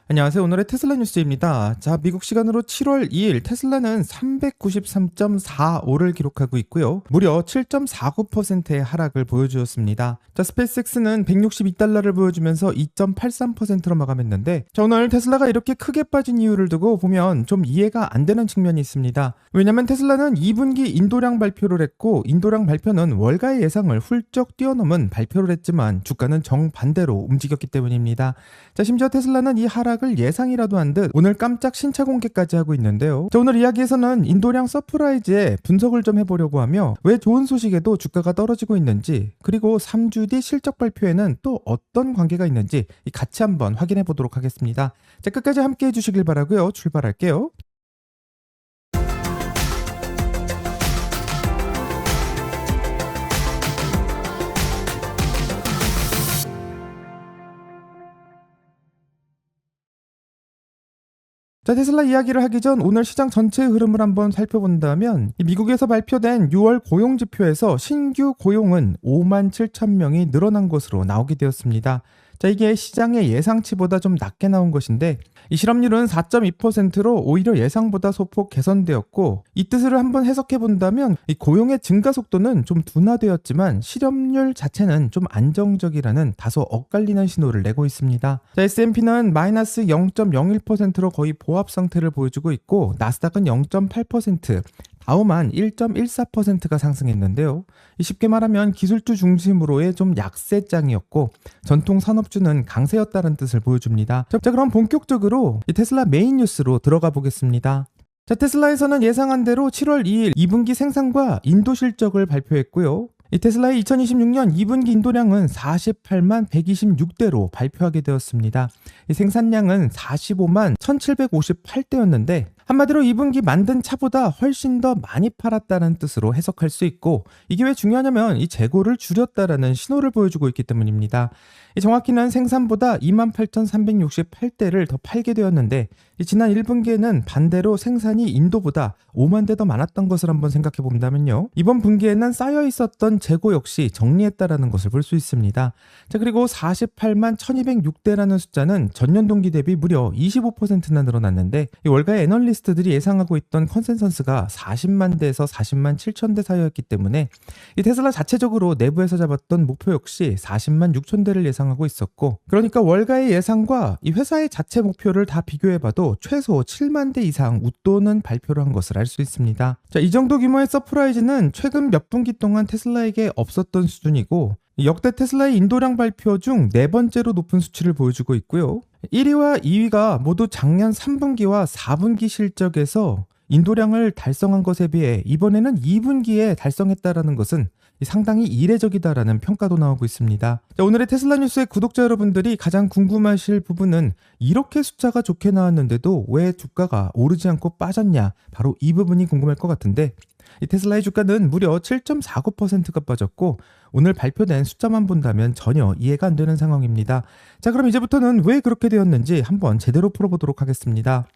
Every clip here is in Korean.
안녕하세요. 오늘의 테슬라 뉴스입니다. 자, 미국 시간으로 7월 2일 테슬라는 393.45를 기록하고 있고요. 무려 7.49%의 하락을 보여주었습니다. 자, 스페이스X는 162달러를 보여주면서 2.83%로 마감했는데, 자, 오늘 테슬라가 이렇게 크게 빠진 이유를 두고 보면 좀 이해가 안 되는 측면이 있습니다. 왜냐면 테슬라는 2분기 인도량 발표를 했고, 인도량 발표는 월가의 예상을 훌쩍 뛰어넘은 발표를 했지만 주가는 정반대로 움직였기 때문입니다. 자, 심지어 테슬라는 이 하락을 예상이라도 한 듯 오늘 깜짝 신차 공개까지 하고 있는데요. 자, 오늘 이야기에서는 인도량 서프라이즈의 분석을 좀 해보려고 하며 왜 좋은 소식에도 주가가 떨어지고 있는지, 그리고 3주 뒤 실적 발표에는 또 어떤 관계가 있는지 같이 한번 확인해 보도록 하겠습니다. 자, 끝까지 함께 해주시길 바라고요. 출발할게요. 자, 테슬라 이야기를 하기 전 오늘 시장 전체의 흐름을 한번 살펴본다면, 미국에서 발표된 6월 고용 지표에서 신규 고용은 5만 7천 명이 늘어난 것으로 나오게 되었습니다. 자, 이게 시장의 예상치보다 좀 낮게 나온 것인데, 이 실업률은 4.2%로 오히려 예상보다 소폭 개선되었고, 이 뜻을 한번 해석해 본다면 이 고용의 증가 속도는 좀 둔화되었지만 실업률 자체는 좀 안정적이라는 다소 엇갈리는 신호를 내고 있습니다. 자, S&P는 마이너스 0.01%로 거의 보합 상태를 보여주고 있고, 나스닥은 0.8%, 다우만 1.14%가 상승했는데요. 쉽게 말하면 기술주 중심으로의 좀 약세장이었고 전통 산업주는 강세였다는 뜻을 보여줍니다. 자, 그럼 본격적으로 이 테슬라 메인 뉴스로 들어가 보겠습니다. 자, 테슬라에서는 예상한 대로 7월 2일 2분기 생산과 인도 실적을 발표했고요. 이 테슬라의 2026년 2분기 인도량은 48만 126대로 발표하게 되었습니다. 이 생산량은 45만 1758대였는데 한마디로 2분기 만든 차보다 훨씬 더 많이 팔았다는 뜻으로 해석할 수 있고, 이게 왜 중요하냐면 이 재고를 줄였다라는 신호를 보여주고 있기 때문입니다. 정확히는 생산보다 28,368대를 더 팔게 되었는데, 지난 1분기에는 반대로 생산이 인도보다 5만 대 더 많았던 것을 한번 생각해 본다면요, 이번 분기에는 쌓여 있었던 재고 역시 정리했다라는 것을 볼 수 있습니다. 자, 그리고 48만 1206대라는 숫자는 전년 동기 대비 무려 25%나 늘어났는데, 이 월가의 애널리스트들이 예상하고 있던 컨센서스가 40만 대에서 40만 7천 대 사이였기 때문에 이 테슬라 자체적으로 내부에서 잡았던 목표 역시 40만 6천 대를 예상하고 있었고, 그러니까 월가의 예상과 이 회사의 자체 목표를 다 비교해봐도 최소 7만 대 이상 웃도는 발표를 한 것을 알 수 있습니다. 자, 이 정도 규모의 서프라이즈는 최근 몇 분기 동안 테슬라에게 없었던 수준이고, 역대 테슬라의 인도량 발표 중 네 번째로 높은 수치를 보여주고 있고요. 1위와 2위가 모두 작년 3분기와 4분기 실적에서 인도량을 달성한 것에 비해 이번에는 2분기에 달성했다라는 것은 상당히 이례적이다라는 평가도 나오고 있습니다. 자, 오늘의 테슬라 뉴스의 구독자 여러분들이 가장 궁금하실 부분은 이렇게 숫자가 좋게 나왔는데도 왜 주가가 오르지 않고 빠졌냐, 바로 이 부분이 궁금할 것 같은데, 이 테슬라의 주가는 무려 7.49%가 빠졌고 오늘 발표된 숫자만 본다면 전혀 이해가 안 되는 상황입니다. 자, 그럼 이제부터는 왜 그렇게 되었는지 한번 제대로 풀어보도록 하겠습니다.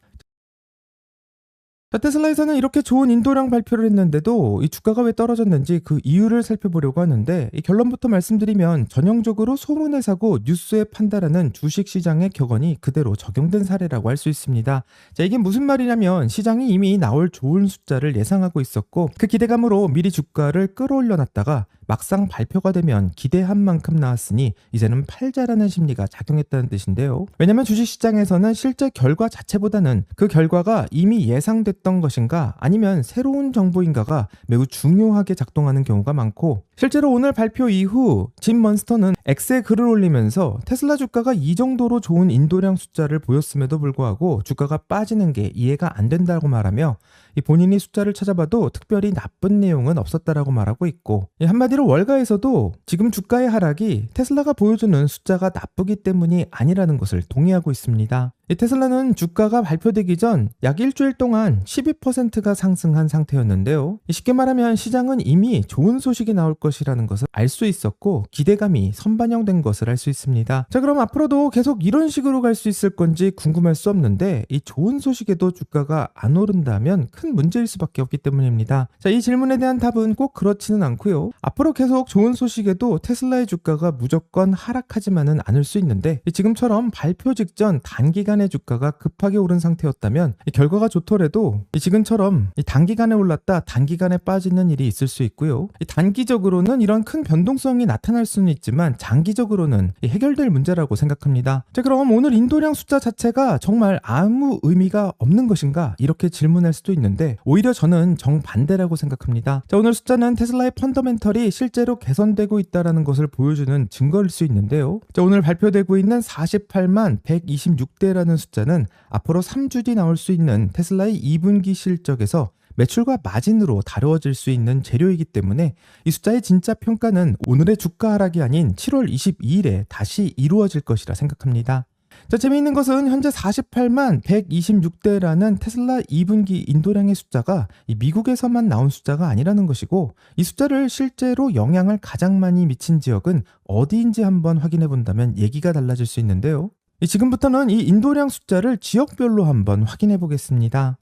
자, 테슬라에서는 이렇게 좋은 인도량 발표를 했는데도 이 주가가 왜 떨어졌는지 그 이유를 살펴보려고 하는데, 이 결론부터 말씀드리면 전형적으로 소문에 사고 뉴스에 판다라는 주식시장의 격언이 그대로 적용된 사례라고 할 수 있습니다. 자, 이게 무슨 말이냐면 시장이 이미 나올 좋은 숫자를 예상하고 있었고 그 기대감으로 미리 주가를 끌어올려 놨다가 막상 발표가 되면 기대한 만큼 나왔으니 이제는 팔자라는 심리가 작용했다는 뜻인데요. 왜냐면 주식시장에서는 실제 결과 자체보다는 그 결과가 이미 예상됐던 것인가 아니면 새로운 정보인가가 매우 중요하게 작동하는 경우가 많고, 실제로 오늘 발표 이후 짐 먼스터는 X에 글을 올리면서 테슬라 주가가 이 정도로 좋은 인도량 숫자를 보였음에도 불구하고 주가가 빠지는 게 이해가 안 된다고 말하며, 본인이 숫자를 찾아봐도 특별히 나쁜 내용은 없었다라고 말하고 있고, 한마디로 월가에서도 지금 주가의 하락이 테슬라가 보여주는 숫자가 나쁘기 때문이 아니라는 것을 동의하고 있습니다. 테슬라는 주가가 발표되기 전 약 일주일 동안 12%가 상승한 상태였는데요. 쉽게 말하면 시장은 이미 좋은 소식이 나올 것이라는 것을 알 수 있었고 기대감이 선반영된 것을 알 수 있습니다. 자, 그럼 앞으로도 계속 이런 식으로 갈 수 있을 건지 궁금할 수 없는데 이 좋은 소식에도 주가가 안 오른다면 큰 문제일 수밖에 없기 때문입니다. 자, 이 질문에 대한 답은 꼭 그렇지는 않고요. 앞으로 계속 좋은 소식에도 테슬라의 주가가 무조건 하락하지만은 않을 수 있는데 지금처럼 발표 직전 단기간에 주가가 급하게 오른 상태였다면 결과가 좋더라도 지금처럼 단기간에 올랐다 단기간에 빠지는 일이 있을 수 있고요. 단기적으로는 이런 큰 변동성이 나타날 수는 있지만 장기적으로는 해결될 문제라고 생각합니다. 자, 그럼 오늘 인도량 숫자 자체가 정말 아무 의미가 없는 것인가 이렇게 질문할 수도 있는데 오히려 저는 정반대라고 생각합니다. 자, 오늘 숫자는 테슬라의 펀더멘털이 실제로 개선되고 있다는 것을 보여주는 증거일 수 있는데요. 자, 오늘 발표되고 있는 48만 126대라는 숫자는 앞으로 3주 뒤 나올 수 있는 테슬라의 2분기 실적에서 매출과 마진으로 다루어질 수 있는 재료이기 때문에 이 숫자의 진짜 평가는 오늘의 주가 하락이 아닌 7월 22일에 다시 이루어질 것이라 생각합니다. 자, 재미있는 것은 현재 48만 126대라는 테슬라 2분기 인도량의 숫자가 이 미국에서만 나온 숫자가 아니라는 것이고 이 숫자를 실제로 영향을 가장 많이 미친 지역은 어디인지 한번 확인해 본다면 얘기가 달라질 수 있는데요. 지금부터는 이 인도량 숫자를 지역별로 한번 확인해 보겠습니다.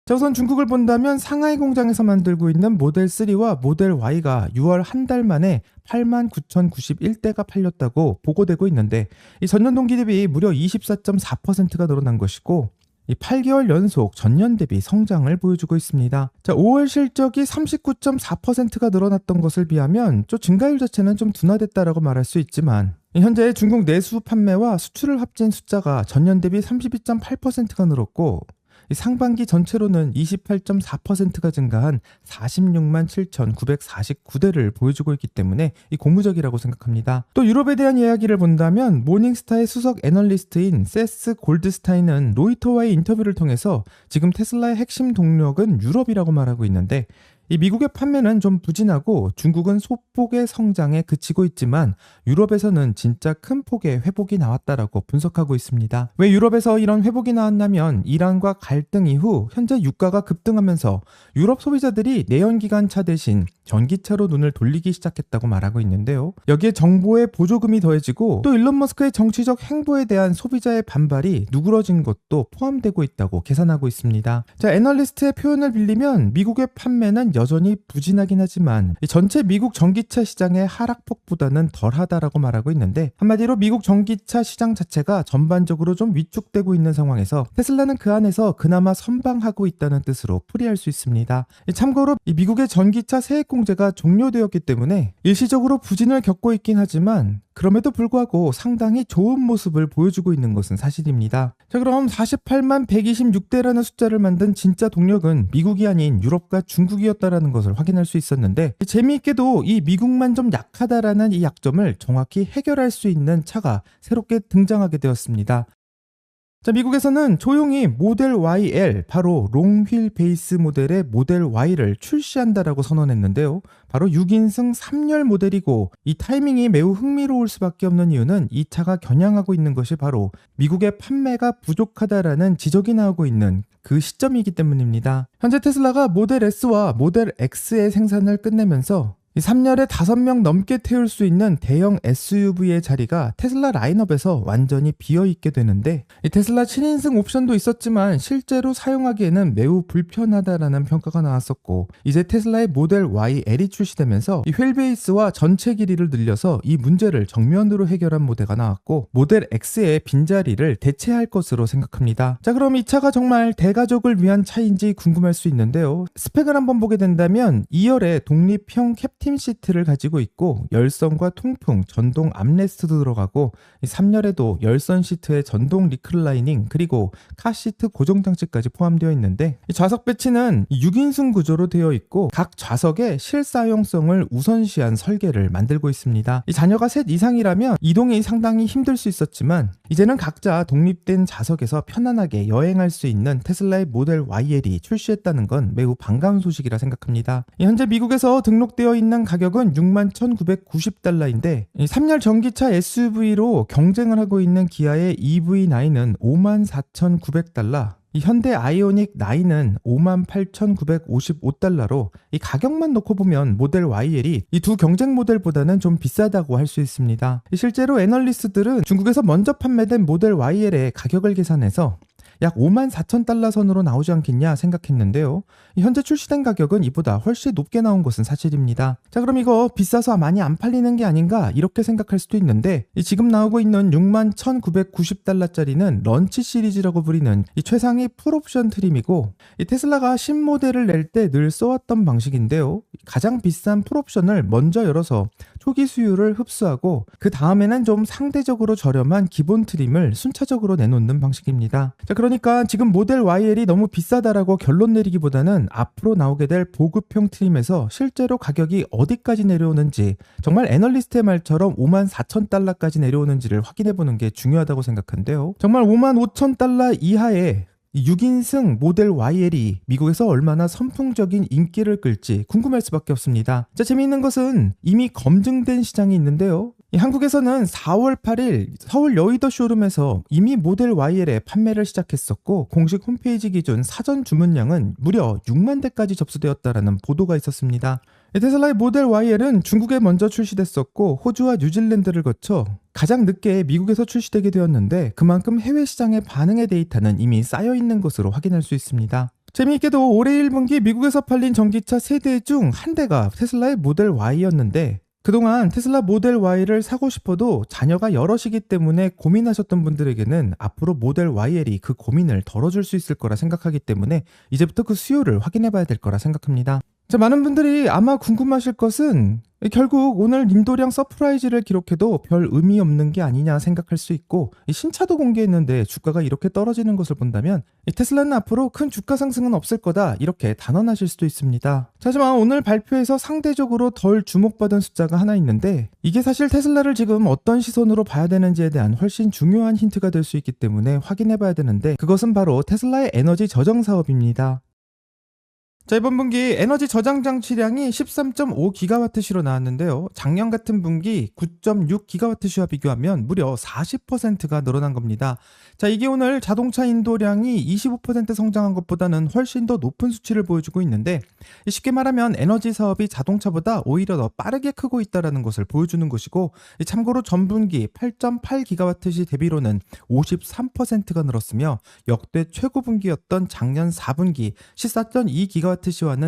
자, 우선 중국을 본다면 상하이 공장에서 만들고 있는 모델 3와 모델 Y가 6월 한 달 만에 89,091대가 팔렸다고 보고되고 있는데 이 전년 동기 대비 무려 24.4%가 늘어난 것이고 이 8개월 연속 전년 대비 성장을 보여주고 있습니다. 자, 5월 실적이 39.4%가 늘어났던 것을 비하면 증가율 자체는 좀 둔화됐다라고 말할 수 있지만 현재 중국 내수 판매와 수출을 합친 숫자가 전년 대비 32.8%가 늘었고 상반기 전체로는 28.4%가 증가한 46만 7,949대를 보여주고 있기 때문에 고무적이라고 생각합니다. 또 유럽에 대한 이야기를 본다면 모닝스타의 수석 애널리스트인 세스 골드스타인은 로이터와의 인터뷰를 통해서 지금 테슬라의 핵심 동력은 유럽이라고 말하고 있는데 이 미국의 판매는 좀 부진하고 중국은 소폭의 성장에 그치고 있지만 유럽에서는 진짜 큰 폭의 회복이 나왔다라고 분석하고 있습니다. 왜 유럽에서 이런 회복이 나왔냐면 이란과 갈등 이후 현재 유가가 급등하면서 유럽 소비자들이 내연기관차 대신 전기차로 눈을 돌리기 시작했다고 말하고 있는데요. 여기에 정부의 보조금이 더해지고 또 일론 머스크의 정치적 행보에 대한 소비자의 반발이 누그러진 것도 포함되고 있다고 계산하고 있습니다. 자, 애널리스트의 표현을 빌리면 미국의 판매는 여전히 부진하긴 하지만 전체 미국 전기차 시장의 하락폭보다는 덜하다라고 말하고 있는데 한마디로 미국 전기차 시장 자체가 전반적으로 좀 위축되고 있는 상황에서 테슬라는 그 안에서 그나마 선방하고 있다는 뜻으로 풀이할 수 있습니다. 참고로 미국의 전기차 세액 공제가 종료되었기 때문에 일시적으로 부진을 겪고 있긴 하지만 그럼에도 불구하고 상당히 좋은 모습을 보여주고 있는 것은 사실입니다. 자, 그럼 48만 126대라는 숫자를 만든 진짜 동력은 미국이 아닌 유럽과 중국이었다라는 것을 확인할 수 있었는데 재미있게도 이 미국만 좀 약하다라는 이 약점을 정확히 해결할 수 있는 차가 새롭게 등장하게 되었습니다. 자, 미국에서는 조용히 모델 YL, 바로 롱휠 베이스 모델의 모델 Y를 출시한다라고 선언했는데요. 바로 6인승 3열 모델이고 이 타이밍이 매우 흥미로울 수밖에 없는 이유는 이 차가 겨냥하고 있는 것이 바로 미국의 판매가 부족하다라는 지적이 나오고 있는 그 시점이기 때문입니다. 현재 테슬라가 모델 S와 모델 X의 생산을 끝내면서 3열에 5명 넘게 태울 수 있는 대형 SUV의 자리가 테슬라 라인업에서 완전히 비어있게 되는데 이 테슬라 7인승 옵션도 있었지만 실제로 사용하기에는 매우 불편하다라는 평가가 나왔었고 이제 테슬라의 모델 YL이 출시되면서 이 휠베이스와 전체 길이를 늘려서 이 문제를 정면으로 해결한 모델가 나왔고 모델 X의 빈자리를 대체할 것으로 생각합니다. 자, 그럼 이 차가 정말 대가족을 위한 차인지 궁금할 수 있는데요. 스펙을 한번 보게 된다면 2열에 독립형 캡틴 시트를 가지고 있고 열선과 통풍, 전동 암레스트도 들어가고 3열에도 열선 시트에 전동 리클라이닝 그리고 카시트 고정 장치까지 포함되어 있는데 이 좌석 배치는 6인승 구조로 되어 있고 각 좌석의 실사용성을 우선시한 설계를 만들고 있습니다. 이 자녀가 셋 이상이라면 이동이 상당히 힘들 수 있었지만 이제는 각자 독립된 좌석에서 편안하게 여행할 수 있는 테슬라의 모델 YL이 출시했다는 건 매우 반가운 소식이라 생각합니다. 현재 미국에서 등록되어 있는 가격은 61,990달러인데 3열 전기차 SUV로 경쟁을 하고 있는 기아의 EV9은 54,900달러 이 현대 아이오닉 9은 58,955달러로 이 가격만 놓고 보면 모델 YL이 이 두 경쟁 모델보다는 좀 비싸다고 할 수 있습니다. 실제로 애널리스트들은 중국에서 먼저 판매된 모델 YL의 가격을 계산해서 약 54,000달러 선으로 나오지 않겠냐 생각했는데요. 현재 출시된 가격은 이보다 훨씬 높게 나온 것은 사실입니다. 자, 그럼 이거 비싸서 많이 안 팔리는 게 아닌가 이렇게 생각할 수도 있는데, 지금 나오고 있는 61,990달러짜리는 런치 시리즈라고 부리는 이 최상위 풀옵션 트림이고, 이 테슬라가 신모델을 낼 때 늘 써왔던 방식인데요. 가장 비싼 풀옵션을 먼저 열어서 초기 수요를 흡수하고 그 다음에는 좀 상대적으로 저렴한 기본 트림을 순차적으로 내놓는 방식입니다. 자, 그러니까 지금 모델 YL이 너무 비싸다라고 결론 내리기보다는 앞으로 나오게 될 보급형 트림에서 실제로 가격이 어디까지 내려오는지, 정말 애널리스트의 말처럼 54,000달러까지 내려오는지를 확인해보는 게 중요하다고 생각한데요. 정말 55,000달러 이하의 6인승 모델 YL이 미국에서 얼마나 선풍적인 인기를 끌지 궁금할 수밖에 없습니다. 자, 재미있는 것은 이미 검증된 시장이 있는데요. 한국에서는 4월 8일 서울 여의도 쇼룸에서 이미 모델 YL의 판매를 시작했었고, 공식 홈페이지 기준 사전 주문량은 무려 6만 대까지 접수되었다라는 보도가 있었습니다. 테슬라의 모델 YL은 중국에 먼저 출시됐었고 호주와 뉴질랜드를 거쳐 가장 늦게 미국에서 출시되게 되었는데, 그만큼 해외 시장의 반응의 데이터는 이미 쌓여있는 것으로 확인할 수 있습니다. 재미있게도 올해 1분기 미국에서 팔린 전기차 3대 중 한 대가 테슬라의 모델 Y였는데, 그동안 테슬라 모델 Y를 사고 싶어도 자녀가 여럿이기 때문에 고민하셨던 분들에게는 앞으로 모델 YL이 그 고민을 덜어줄 수 있을 거라 생각하기 때문에 이제부터 그 수요를 확인해 봐야 될 거라 생각합니다. 자, 많은 분들이 아마 궁금하실 것은 결국 오늘 인도량 서프라이즈를 기록해도 별 의미 없는 게 아니냐 생각할 수 있고, 신차도 공개했는데 주가가 이렇게 떨어지는 것을 본다면 테슬라는 앞으로 큰 주가 상승은 없을 거다 이렇게 단언하실 수도 있습니다. 하지만 오늘 발표에서 상대적으로 덜 주목받은 숫자가 하나 있는데, 이게 사실 테슬라를 지금 어떤 시선으로 봐야 되는지에 대한 훨씬 중요한 힌트가 될 수 있기 때문에 확인해 봐야 되는데, 그것은 바로 테슬라의 에너지 저장 사업입니다. 자, 이번 분기 에너지 저장 장치량이 13.5GWh로 나왔는데요. 작년 같은 분기 9.6GWh와 비교하면 무려 40%가 늘어난 겁니다. 자, 이게 오늘 자동차 인도량이 25% 성장한 것보다는 훨씬 더 높은 수치를 보여주고 있는데, 쉽게 말하면 에너지 사업이 자동차보다 오히려 더 빠르게 크고 있다는 것을 보여주는 것이고, 참고로 전분기 8.8GWh 대비로는 53%가 늘었으며 역대 최고 분기였던 작년 4분기 14.2GWh와는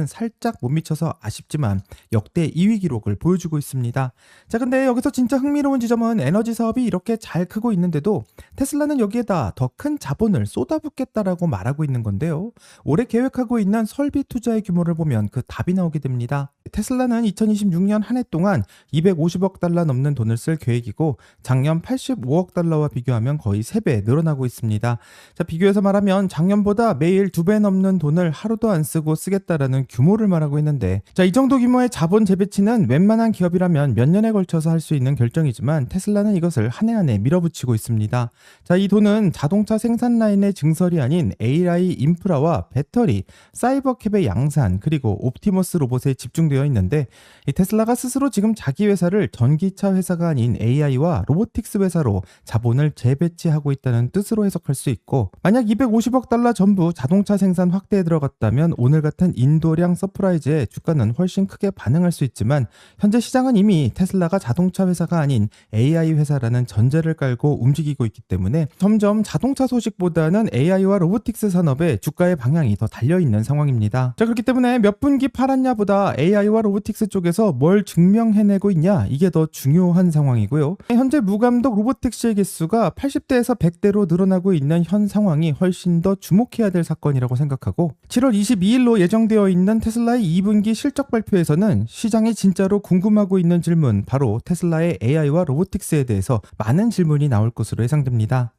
살짝 못 미쳐서 아쉽지만 역대 2위 기록을 보여주고 있습니다. 자, 근데 여기서 진짜 흥미로운 지점은 에너지 사업이 이렇게 잘 크고 있는데도 테슬라는 여기에다 더 큰 자본을 쏟아붓겠다라고 말하고 있는 건데요. 올해 계획하고 있는 설비 투자의 규모를 보면 그 답이 나오게 됩니다. 테슬라는 2026년 한 해 동안 250억 달러 넘는 돈을 쓸 계획이고, 작년 85억 달러와 비교하면 거의 3배 늘어나고 있습니다. 자, 비교해서 말하면 작년보다 매일 2배 넘는 돈을 하루도 안 쓰고 쓰겠다라는 규모를 말하고 있는데, 자, 이 정도 규모의 자본 재배치는 웬만한 기업이라면 몇 년에 걸쳐서 할 수 있는 결정이지만 테슬라는 이것을 한 해 한 해 밀어붙이고 있습니다. 자, 이 돈은 자동차 생산 라인의 증설이 아닌 AI 인프라와 배터리, 사이버캡의 양산, 그리고 옵티머스 로봇에 집중되어 있는데, 이 테슬라가 스스로 지금 자기 회사를 전기차 회사가 아닌 AI와 로보틱스 회사로 자본을 재배치하고 있다는 뜻으로 해석할 수 있고, 만약 250억 달러 전부 자동차 생산 확대에 들어갔다면 오늘 같은 인도량 서프라이즈에 주가는 훨씬 크게 반응할 수 있지만, 현재 시장은 이미 테슬라가 자동차 회사가 아닌 AI 회사라는 전제를 깔고 움직이고 있기 때문에 점점 자동차 소식보다는 AI와 로보틱스 산업에 주가의 방향이 더 달려있는 상황입니다. 자, 그렇기 때문에 몇 분기 팔았냐보다 AI와 로보틱스 쪽에서 뭘 증명해내고 있냐, 이게 더 중요한 상황이고요. 현재 무감독 로보택시의 개수가 80대에서 100대로 늘어나고 있는 현 상황이 훨씬 더 주목해야 될 사건이라고 생각하고, 7월 22일로 예정되어 있는 테슬라의 2분기 실적 발표에서는 시장이 진짜로 궁금하고 있는 질문, 바로 테슬라의 AI와 로보틱스에 대해서 많은 질문이 나올 것으로 예상됩니다.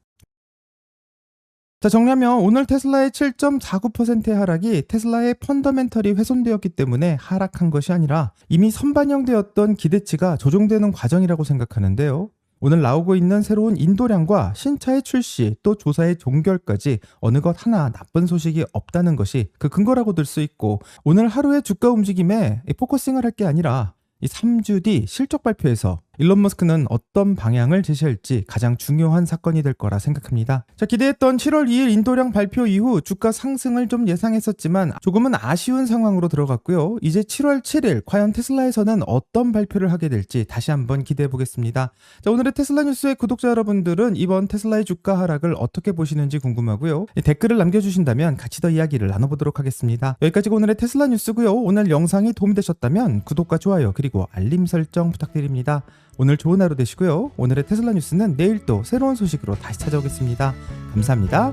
자, 정리하면 오늘 테슬라의 7.49%의 하락이 테슬라의 펀더멘털이 훼손되었기 때문에 하락한 것이 아니라 이미 선반영되었던 기대치가 조정되는 과정이라고 생각하는데요. 오늘 나오고 있는 새로운 인도량과 신차의 출시, 또 조사의 종결까지 어느 것 하나 나쁜 소식이 없다는 것이 그 근거라고 들 수 있고, 오늘 하루의 주가 움직임에 포커싱을 할 게 아니라 이 3주 뒤 실적 발표에서 일론 머스크는 어떤 방향을 제시할지 가장 중요한 사건이 될 거라 생각합니다. 자, 기대했던 7월 2일 인도량 발표 이후 주가 상승을 좀 예상했었지만 조금은 아쉬운 상황으로 들어갔고요. 이제 7월 7일 과연 테슬라에서는 어떤 발표를 하게 될지 다시 한번 기대해 보겠습니다. 자, 오늘의 테슬라 뉴스의 구독자 여러분들은 이번 테슬라의 주가 하락을 어떻게 보시는지 궁금하고요. 댓글을 남겨주신다면 같이 더 이야기를 나눠보도록 하겠습니다. 여기까지가 오늘의 테슬라 뉴스고요. 오늘 영상이 도움이 되셨다면 구독과 좋아요 그리고 알림 설정 부탁드립니다. 오늘 좋은 하루 되시고요. 오늘의 테슬라 뉴스는 내일 또 새로운 소식으로 다시 찾아오겠습니다. 감사합니다.